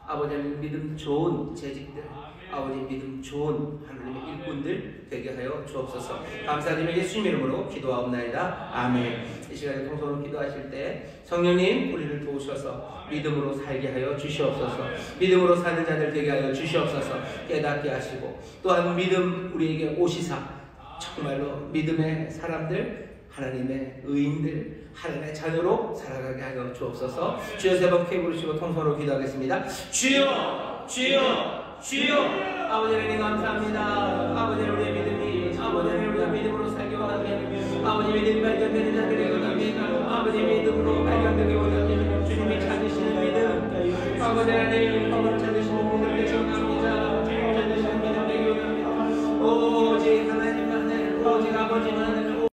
아버지의 믿음 좋은 재직들, 아버지 믿음 좋은 하나님의 일꾼들 되게 하여 주옵소서. 감사드리며 예수님 이름으로 기도하옵나이다. 아멘. 이 시간에 통성으로 기도하실 때 성령님 우리를 도우셔서 믿음으로 살게 하여 주시옵소서. 믿음으로 사는 자들 되게 하여 주시옵소서. 깨닫게 하시고 또한 믿음 우리에게 오시사 정말로 믿음의 사람들, 하나님의 의인들, 하나님의 자녀로 살아가게 하여 주옵소서. 주여 세 번 크게 부르시고 통성으로 기도하겠습니다. 주여, 주여, 주여. 아버지 하나님 감사합니다. 아버지 우리의 믿음이, 아버지 우리가 믿음으로 살기 원합니다. 아버지 믿음이 발견되는 자들이 원합니다. 아버지 믿음으로 발견되기 원합니다. 주님이 찾으시는 믿음, 아버지 하나님 법을 찾으시는 믿음 되기 원합니다. 찾으시는 믿음 되기 원합니다. 오직 하나님만을, 오직 아버지만을